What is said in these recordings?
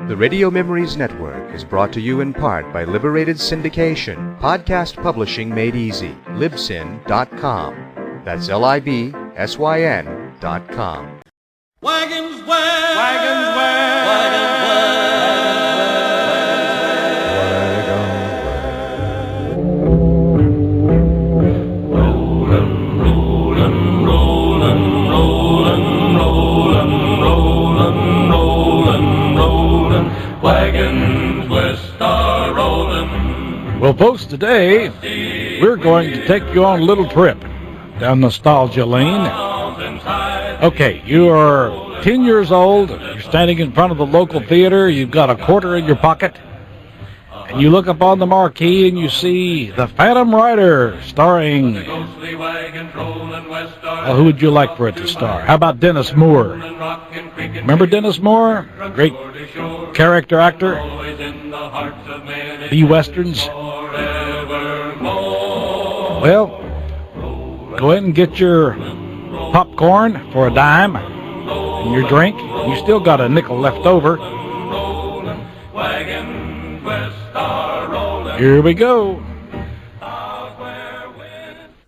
The Radio Memories Network is brought to you in part by Liberated Syndication, podcast publishing made easy, libsyn.com. That's LIBSYN.com. Wagons where? Wagons where? Wagons where? Rollin', rollin', rollin', rollin', rollin', rollin', rollin', rollin', wagons west are rollin'. Well, folks, today we're going to take you on a little trip down nostalgia lane. Okay, you are 10 years old, you're standing in front of the local theater, you've got a quarter in your pocket, and you look up on the marquee and you see The Phantom Rider, starring... Well, who would you like for it to star? How about Dennis Moore? Remember Dennis Moore? Great character actor. The Westerns. Well, go ahead and get your popcorn for a dime and your drink. You still got a nickel left over. Here we go.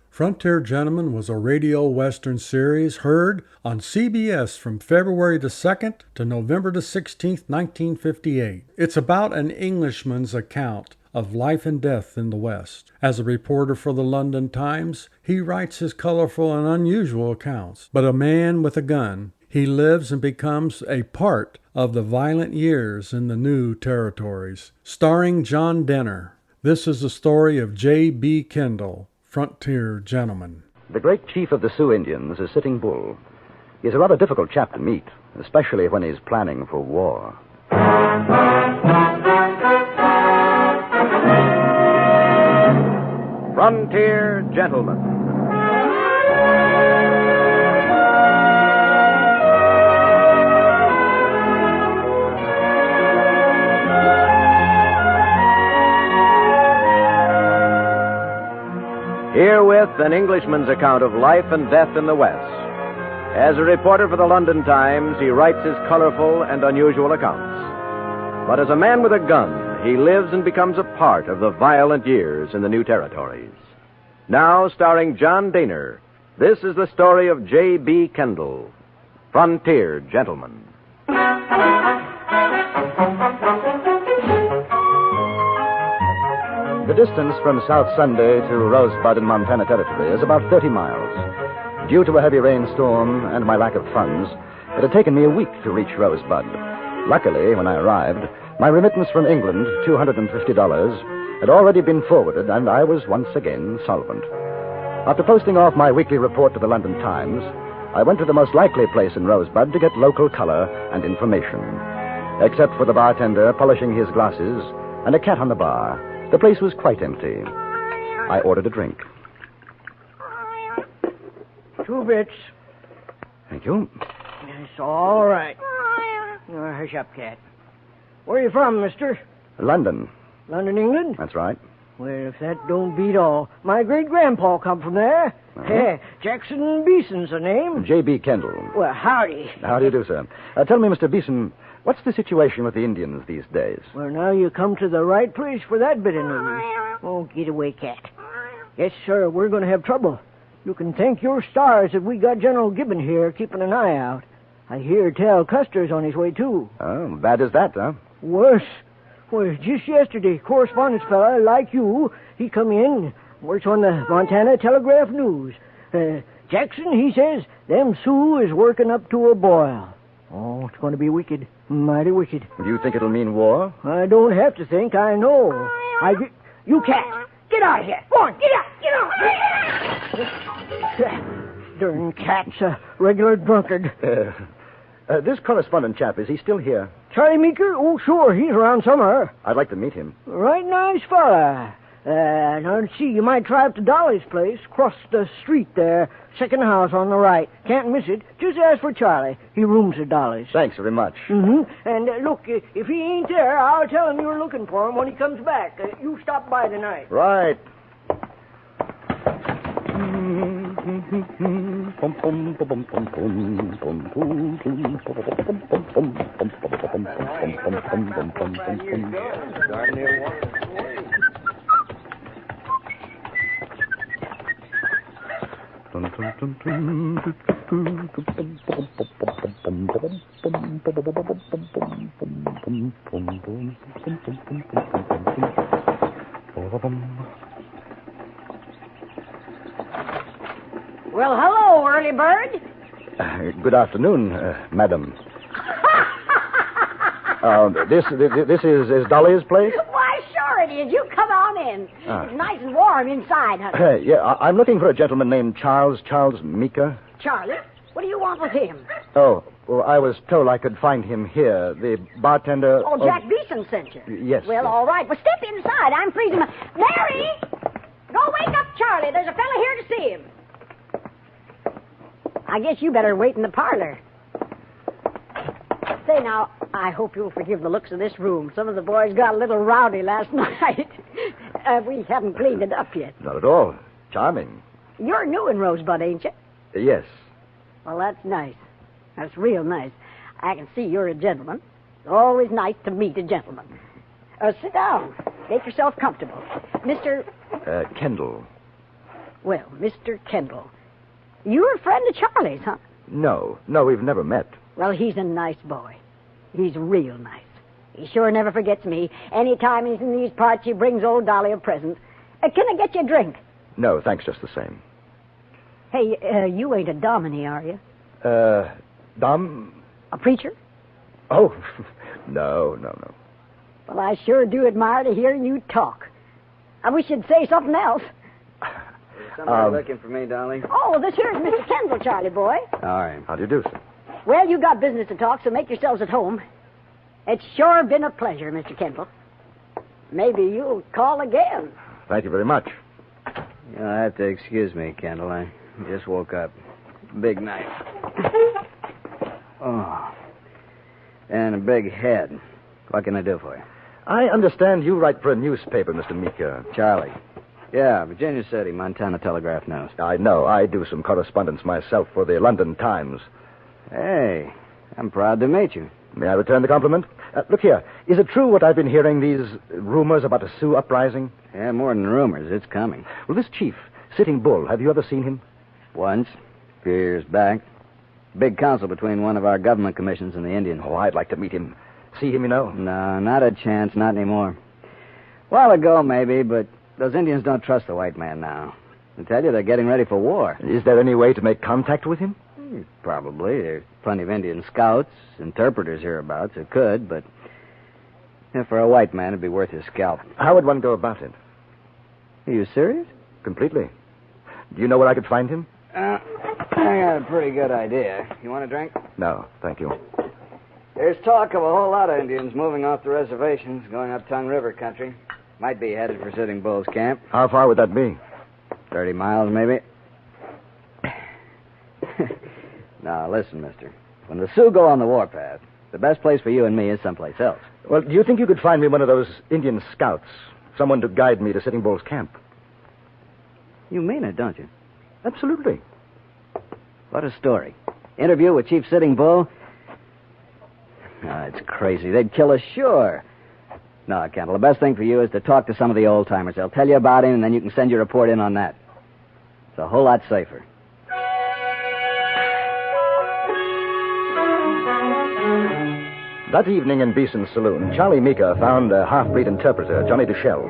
Frontier Gentleman was a radio western series heard on CBS from February the 2nd to November the 16th, 1958. It's about an Englishman's account of life and death in the West. As a reporter for the London Times, he writes his colorful and unusual accounts. But a man with a gun, he lives and becomes a part of the violent years in the new territories. Starring John Denner, this is the story of J.B. Kendall, Frontier Gentleman. The great chief of the Sioux Indians is Sitting Bull. He's a rather difficult chap to meet, especially when he's planning for war. Frontier Gentleman. Herewith an Englishman's account of life and death in the West. As a reporter for the London Times, he writes his colorful and unusual accounts. But as a man with a gun, he lives and becomes a part of the violent years in the new territories. Now, starring John Denner, this is the story of J.B. Kendall, Frontier Gentleman. The distance from South Sunday to Rosebud in Montana Territory is about 30 miles. Due to a heavy rainstorm and my lack of funds, it had taken me a week to reach Rosebud. Luckily, when I arrived, my remittance from England, $250, had already been forwarded, and I was once again solvent. After posting off my weekly report to the London Times, I went to the most likely place in Rosebud to get local color and information. Except for the bartender polishing his glasses and a cat on the bar, the place was quite empty. I ordered a drink. 2 bits. Thank you. It's all right. Hush up, cat. Where are you from, mister? London. London, England? That's right. Well, if that don't beat all. My great-grandpa come from there. Jackson Beeson's the name. J.B. Kendall. Well, howdy. How do you do, sir? Tell me, Mr. Beeson, what's the situation with the Indians these days? Well, now you come to the right place for that bit of news. Oh, get away, cat. Yes, sir, we're going to have trouble. You can thank your stars that we got General Gibbon here keeping an eye out. I hear tell Custer's on his way, too. Oh, bad as that, huh? Worse. Well, just yesterday, correspondence fella like you, he come in, works on the Montana Telegraph News. Jackson, he says, them Sioux is working up to a boil. Oh, it's going to be wicked. Mighty wicked. Do you think it'll mean war? I don't have to think. I know. You cat. Get out of here. Go on. Get out. Darn cat's a regular drunkard. This correspondent chap, is he still here? Charlie Meeker? Oh, sure. He's around somewhere. I'd like to meet him. Right nice fella. Now, let's see. You might try up to Dolly's place. Cross the street there. Second house on the right. Can't miss it. Just ask for Charlie. He rooms at Dolly's. Thanks very much. Mm-hmm. And, look, if he ain't there, I'll tell him you're looking for him when he comes back. You stop by tonight. Right. Well, hello, early bird. Good afternoon, madam. This is Dolly's place? Why, sure it is. You come on in. It's nice and warm inside, honey. Yeah, I'm looking for a gentleman named Charles Meeker. Charlie, what do you want with him? Oh, well, I was told I could find him here. The bartender... Oh, Jack Beeson sent you. Yes. Well, all right. Well, step inside. I'm freezing my... Mary! Go wake up Charlie. There's a fella here to see him. I guess you better wait in the parlor. Say, now, I hope you'll forgive the looks of this room. Some of the boys got a little rowdy last night. We haven't cleaned it up yet. Not at all. Charming. You're new in Rosebud, ain't you? Yes. Well, that's nice. That's real nice. I can see you're a gentleman. It's always nice to meet a gentleman. Sit down. Make yourself comfortable. Mr. Kendall. Well, Mr. Kendall. You're a friend of Charlie's, huh? No, we've never met. Well, he's a nice boy. He's real nice. He sure never forgets me. Anytime he's in these parts, he brings old Dolly a present. Can I get you a drink? No, thanks just the same. Hey, you ain't a dominie, are you? Dom? A preacher? Oh, no. Well, I sure do admire to hear you talk. I wish you'd say something else. Somebody looking for me, Dolly? Oh, this here's Mr. Kendall, Charlie boy. All right. How do you do, sir? Well, you got business to talk, so make yourselves at home. It's sure been a pleasure, Mr. Kendall. Maybe you'll call again. Thank you very much. You'll have to excuse me, Kendall. I just woke up. Big night. Oh. And a big head. What can I do for you? I understand you write for a newspaper, Mr. Meeker. Charlie. Yeah, Virginia City, Montana Telegraph News. I know. I do some correspondence myself for the London Times. Hey, I'm proud to meet you. May I return the compliment? Look here. Is it true what I've been hearing, these rumors about a Sioux uprising? Yeah, more than rumors. It's coming. Well, this chief, Sitting Bull, have you ever seen him? Once, a few years back. Big council between one of our government commissions and the Indians. Oh, I'd like to meet him. See him, you know? No, not a chance. Not anymore. A while ago, maybe, but those Indians don't trust the white man now. I tell you, they're getting ready for war. Is there any way to make contact with him? Probably. There's plenty of Indian scouts, interpreters hereabouts who could, but for a white man, it'd be worth his scalp. How would one go about it? Are you serious? Completely. Do you know where I could find him? I got a pretty good idea. You want a drink? No, thank you. There's talk of a whole lot of Indians moving off the reservations, going up Tongue River country. Might be headed for Sitting Bull's camp. How far would that be? 30 miles, maybe. Now, listen, mister. When the Sioux go on the warpath, the best place for you and me is someplace else. Well, do you think you could find me one of those Indian scouts? Someone to guide me to Sitting Bull's camp? You mean it, don't you? Absolutely. What a story. Interview with Chief Sitting Bull? It's crazy. They'd kill us, sure. No, Kendall, the best thing for you is to talk to some of the old-timers. They'll tell you about him, and then you can send your report in on that. It's a whole lot safer. That evening in Beeson's saloon, Charlie Meeker found a half-breed interpreter, Johnny Duchelle.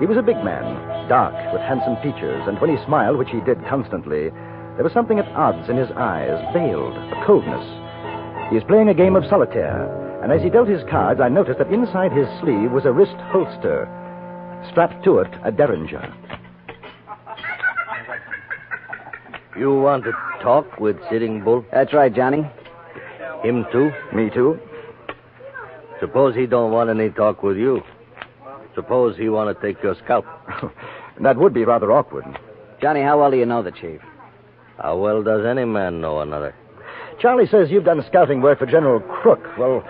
He was a big man, dark, with handsome features, and when he smiled, which he did constantly, there was something at odds in his eyes, veiled, a coldness. He was playing a game of solitaire, and as he dealt his cards, I noticed that inside his sleeve was a wrist holster. Strapped to it, a derringer. You want to talk with Sitting Bull? That's right, Johnny. Him too? Me too. Suppose he don't want any talk with you. Suppose he want to take your scalp. That would be rather awkward. Johnny, how well do you know the chief? How well does any man know another? Charlie says you've done scouting work for General Crook. Well,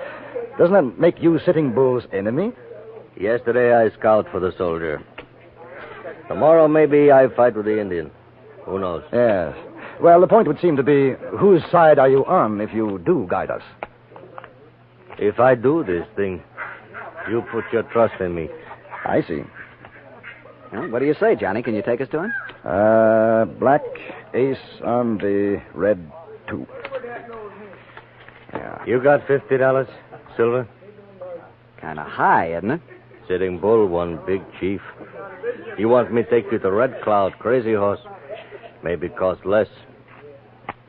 doesn't that make you Sitting Bull's enemy? Yesterday I scout for the soldier. Tomorrow maybe I fight with the Indian. Who knows? Yes. Well, the point would seem to be, whose side are you on if you do guide us? If I do this thing, you put your trust in me. I see. Well, what do you say, Johnny? Can you take us to him? Black ace on the red 2. Yeah. You got $50, Silver? Kind of high, isn't it? Sitting Bull won big, Chief. You want me to take you to Red Cloud, Crazy Horse? Maybe cost less.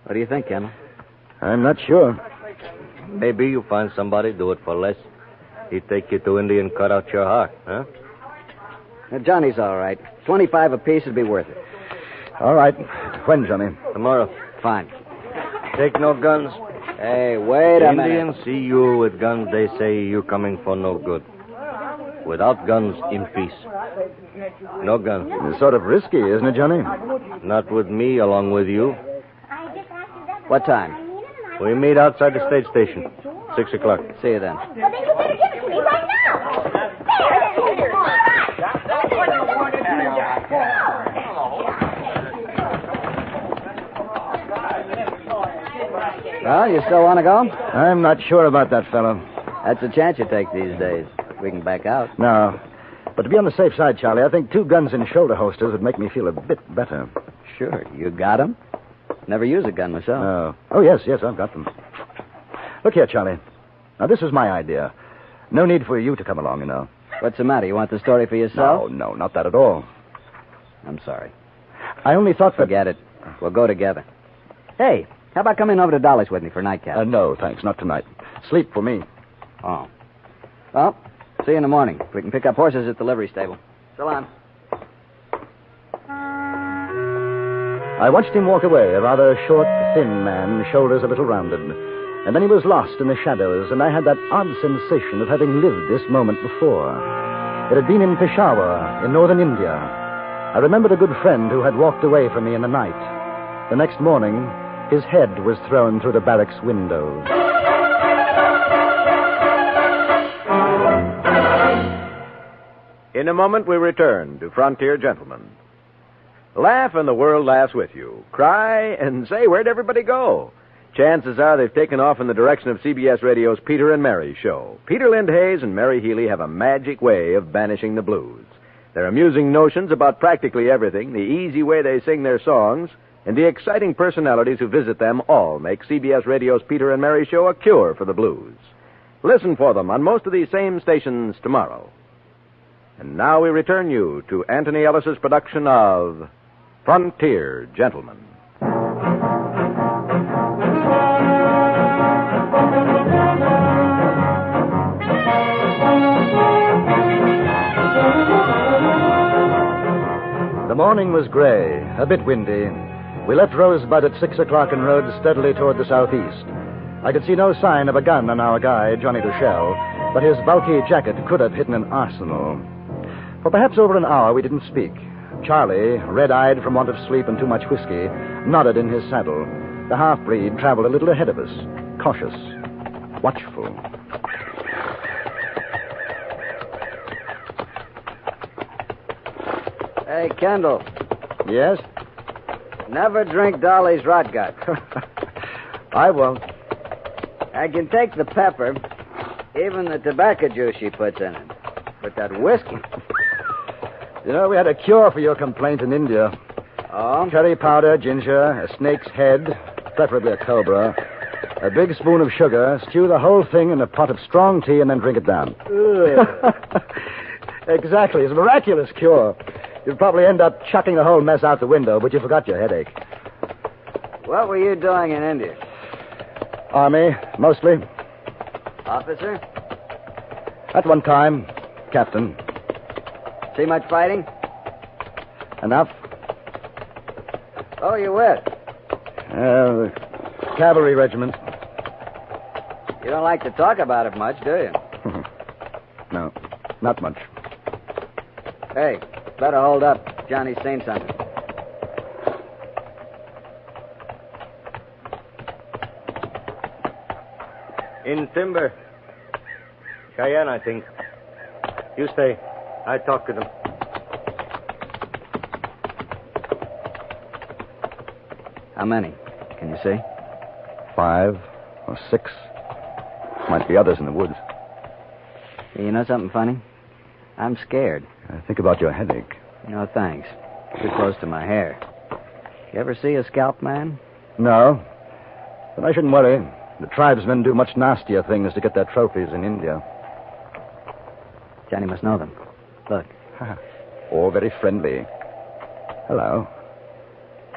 What do you think, Kendall? I'm not sure. Maybe you find somebody, do it for less. He'd take you to India and cut out your heart, huh? Now, Johnny's all right. 25 apiece would be worth it. All right. When, Johnny? Tomorrow. Fine. Take no guns. Hey, wait a minute. Indians see you with guns, they say you coming for no good. Without guns, in peace. No guns. It's sort of risky, isn't it, Johnny? Not with me, along with you. What time? We meet outside the state station. 6 o'clock. See you then. Well, then you better give it to me right now. Well, you still want to go? I'm not sure about that, fellow. That's a chance you take these days. We can back out. No. But to be on the safe side, Charlie, I think 2 guns in shoulder holsters would make me feel a bit better. Sure. You got 'em? Never use a gun myself. Oh, yes, I've got them. Look here, Charlie. Now, this is my idea. No need for you to come along, you know. What's the matter? You want the story for yourself? No, not that at all. I'm sorry. I only thought that... Forget it. We'll go together. Hey, how about coming over to Dolly's with me for nightcap? No, thanks, not tonight. Sleep for me. Oh. Well, see you in the morning. We can pick up horses at the livery stable. So long. I watched him walk away, a rather short, thin man, shoulders a little rounded. And then he was lost in the shadows, and I had that odd sensation of having lived this moment before. It had been in Peshawar, in northern India. I remembered a good friend who had walked away from me in the night. The next morning, his head was thrown through the barracks windows. In a moment, we return to Frontier Gentlemen. Laugh and the world laughs with you. Cry and say, where'd everybody go? Chances are they've taken off in the direction of CBS Radio's Peter and Mary show. Peter Lindhays and Mary Healy have a magic way of banishing the blues. Their amusing notions about practically everything, the easy way they sing their songs, and the exciting personalities who visit them all make CBS Radio's Peter and Mary show a cure for the blues. Listen for them on most of these same stations tomorrow. And now we return you to Anthony Ellis's production of Frontier Gentlemen. The morning was gray, a bit windy. We left Rosebud at 6 o'clock and rode steadily toward the southeast. I could see no sign of a gun on our guy, Johnny Duchelle, but his bulky jacket could have hidden an arsenal. For perhaps over an hour we didn't speak. Charlie, red-eyed from want of sleep and too much whiskey, nodded in his saddle. The half-breed traveled a little ahead of us, cautious, watchful. Hey, Kendall. Yes? Never drink Dolly's rot gut. I won't. I can take the pepper, even the tobacco juice she puts in it. But that whiskey... You know, we had a cure for your complaint in India. Oh? Curry powder, ginger, a snake's head, preferably a cobra, a big spoon of sugar, stew the whole thing in a pot of strong tea, and then drink it down. Exactly. It's a miraculous cure. You'd probably end up chucking the whole mess out the window, but you forgot your headache. What were you doing in India? Army, mostly. Officer? At one time, captain. See much fighting? Enough. Oh, you with? The cavalry regiment. You don't like to talk about it much, do you? No, not much. Hey, better hold up. Johnny's seen something. In timber. Cheyenne, I think. You stay. I talk to them. How many? Can you see? 5 or 6. Might be others in the woods. You know something funny? I'm scared. Think about your headache. No, thanks. Too close to my hair. You ever see a scalp man? No. But I shouldn't worry. The tribesmen do much nastier things to get their trophies in India. Johnny must know them. Look. All very friendly. Hello.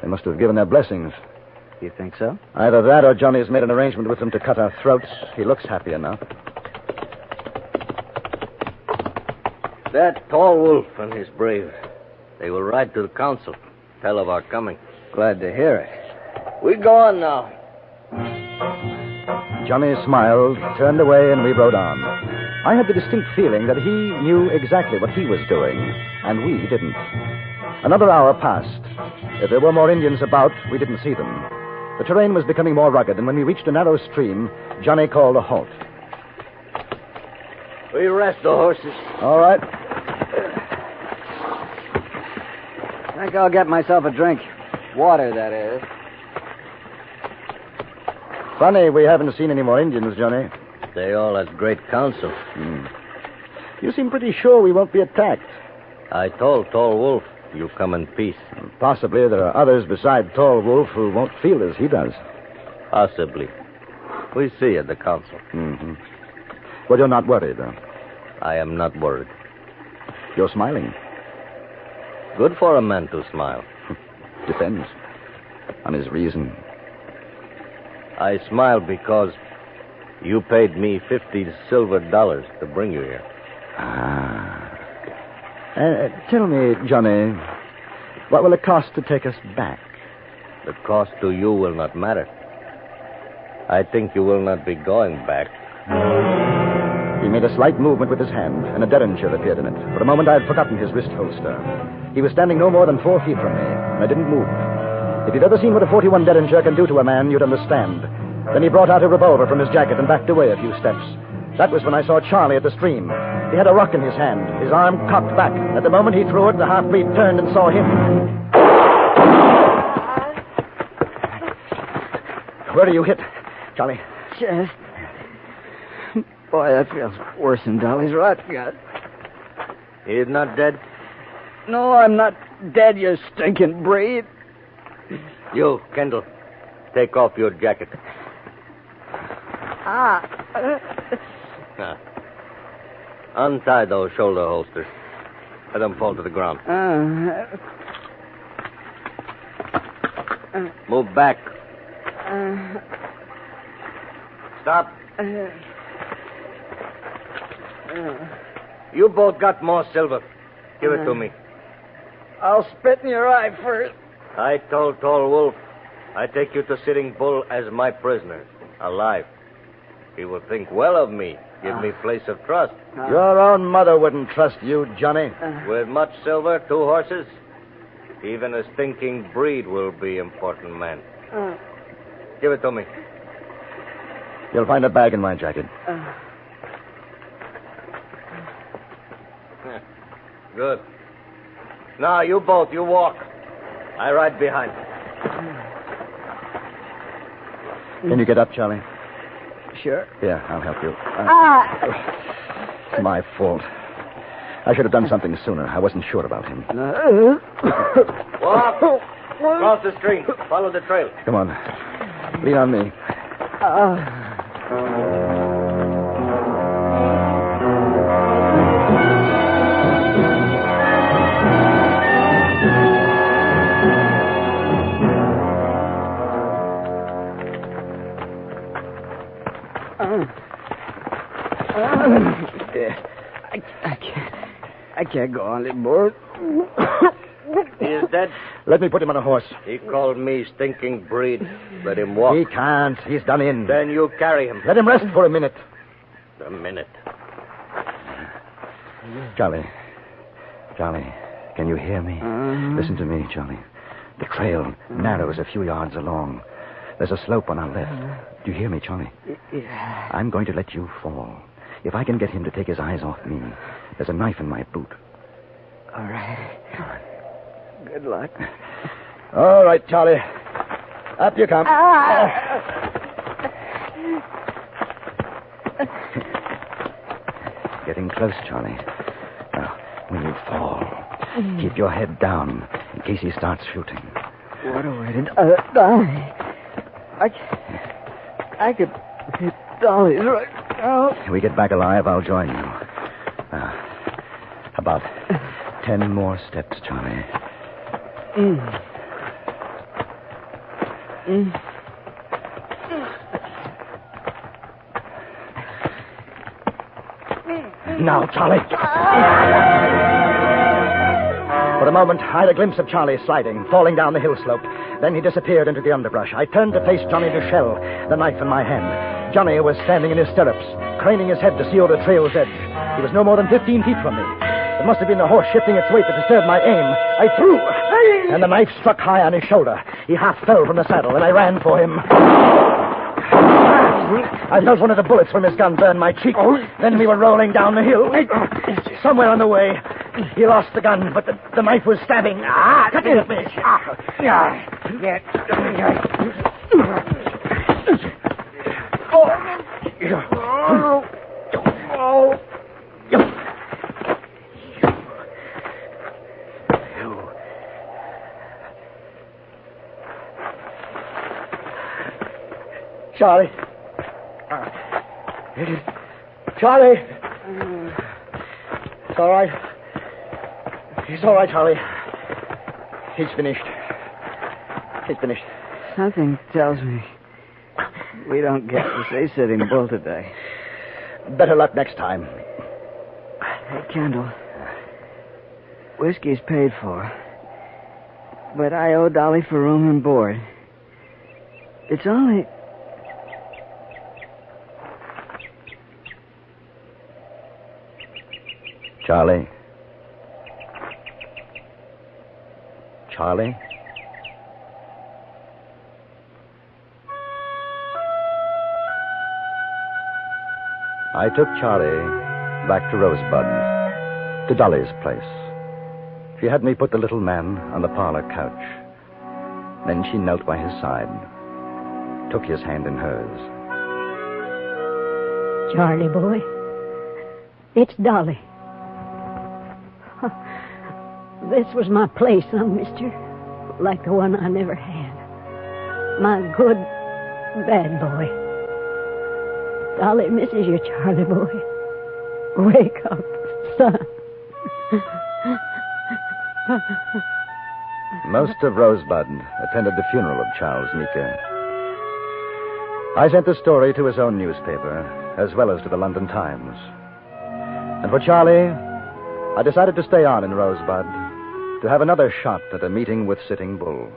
They must have given their blessings. You think so? Either that or Johnny's made an arrangement with them to cut our throats. He looks happy enough. That tall wolf and his brave. They will ride to the council. Tell of our coming. Glad to hear it. We go on now. Johnny smiled, turned away, and we rode on. I had the distinct feeling that he knew exactly what he was doing, and we didn't. Another hour passed. If there were more Indians about, we didn't see them. The terrain was becoming more rugged, and when we reached a narrow stream, Johnny called a halt. We rest the horses. All right. I think I'll get myself a drink. Water, that is. Funny, we haven't seen any more Indians, Johnny. They all at great council. You seem pretty sure we won't be attacked. I told Tall Wolf you come in peace. Possibly there are others beside Tall Wolf who won't feel as he does. Possibly. We see at the council. Well, you're not worried, though. I am not worried. You're smiling. Good for a man to smile. Depends on his reason. I smile because you paid me $50 silver to bring you here. Tell me, Johnny, what will it cost to take us back? The cost to you will not matter. I think you will not be going back. He made a slight movement with his hand, and a derringer appeared in it. For a moment, I had forgotten his wrist holster. He was standing no more than 4 feet from me, and I didn't move. If you've ever seen what a 41 derringer can do to a man, you'd understand. Then he brought out a revolver from his jacket and backed away a few steps. That was when I saw Charlie at the stream. He had a rock in his hand, his arm cocked back. At the moment he threw it, the half-breed turned and saw him. Where are you hit, Charlie? Chest. Boy, that feels worse than Dolly's rot gut. He is not dead? No, I'm not dead, you stinking breed. You, Kendall, take off your jacket. Untie those shoulder holsters. Let them fall to the ground. Move back. Stop. You both got more silver. Give it to me. I'll spit in your eye first. I told Tall Wolf I take you to Sitting Bull as my prisoner, alive. He will think well of me, give me place of trust. Your own mother wouldn't trust you, Johnny. With much silver, 2 horses, even a stinking breed will be important man. Give it to me. You'll find a bag in my jacket. Good. Now, you both, you walk. I ride behind. Can you get up, Charlie? Sure. Here, I'll help you. It's my fault. I should have done something sooner. I wasn't sure about him. Walk. Cross the stream. Follow the trail. Come on. Lean on me. I can't go on anymore. He is dead. Let me put him on a horse. He called me stinking breed. Let him walk. He can't. He's done in. Then you carry him. Let him rest for a minute. A minute. Charlie, can you hear me? Listen to me, Charlie. The trail narrows a few yards along. There's a slope on our left. Do you hear me, Charlie? Yeah. I'm going to let you fall. If I can get him to take his eyes off me, there's a knife in my boot. All right. Good luck. All right, Charlie. Up you come. Getting close, Charlie. Now, when you fall, keep your head down in case he starts shooting. What a way to die. I could hit Dolly's right now. When we get back alive, I'll join you. About 10 more steps, Charlie. Now, Charlie. For a moment, I had a glimpse of Charlie sliding, falling down the hill slope. Then he disappeared into the underbrush. I turned to face Johnny Duchelle, the knife in my hand. Johnny was standing in his stirrups, craning his head to seal the trail's edge. He was no more than 15 feet from me. It must have been the horse shifting its weight that disturbed my aim. I threw, and the knife struck high on his shoulder. He half fell from the saddle, and I ran for him. I felt one of the bullets from his gun burn my cheek. Then we were rolling down the hill. Somewhere on the way, he lost the gun, but the knife was stabbing. Cutting at me. Charlie. Charlie. It's all right. It's all right, Charlie. He's finished. He's finished. Something tells me we don't get to say Sitting Bull today. Better luck next time. Hey, Kendall. Whiskey's paid for. But I owe Dolly for room and board. It's only... Charlie? Charlie? I took Charlie back to Rosebud, to Dolly's place. She had me put the little man on the parlor couch. Then she knelt by his side, took his hand in hers. Charlie, boy, it's Dolly. This was my place, mister, like the one I never had. My good, bad boy. Dolly misses you, Charlie, boy. Wake up, son. Most of Rosebud attended the funeral of Charles Meeker. I sent the story to his own newspaper, as well as to the London Times. And for Charlie, I decided to stay on in Rosebud, to have another shot at a meeting with Sitting Bull.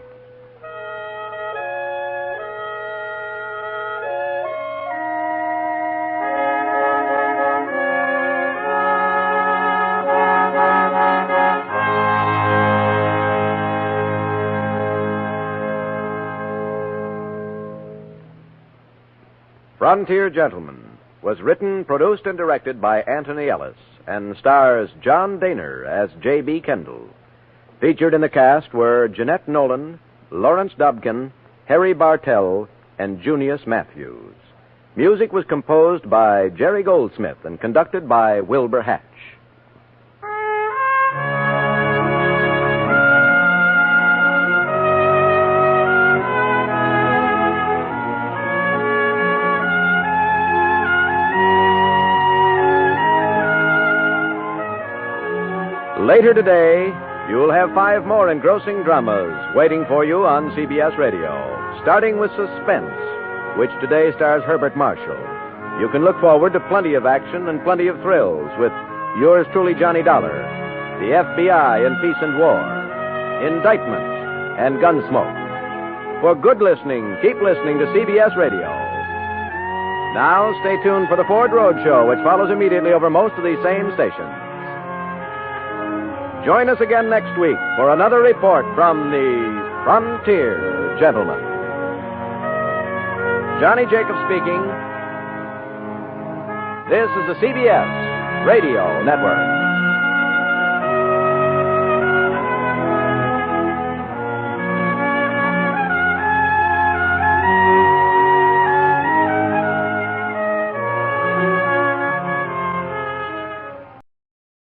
Frontier Gentleman was written, produced, and directed by Anthony Ellis and stars John Daner as J.B. Kendall. Featured in the cast were Jeanette Nolan, Lawrence Dobkin, Harry Bartell, and Junius Matthews. Music was composed by Jerry Goldsmith and conducted by Wilbur Hatch. Later today, you'll have 5 more engrossing dramas waiting for you on CBS Radio, starting with Suspense, which today stars Herbert Marshall. You can look forward to plenty of action and plenty of thrills with yours truly, Johnny Dollar, the FBI in Peace and War, Indictment, and Gunsmoke. For good listening, keep listening to CBS Radio. Now, stay tuned for the Ford Road Show, which follows immediately over most of these same stations. Join us again next week for another report from the Frontier Gentleman. Johnny Jacobs speaking. This is the CBS Radio Network.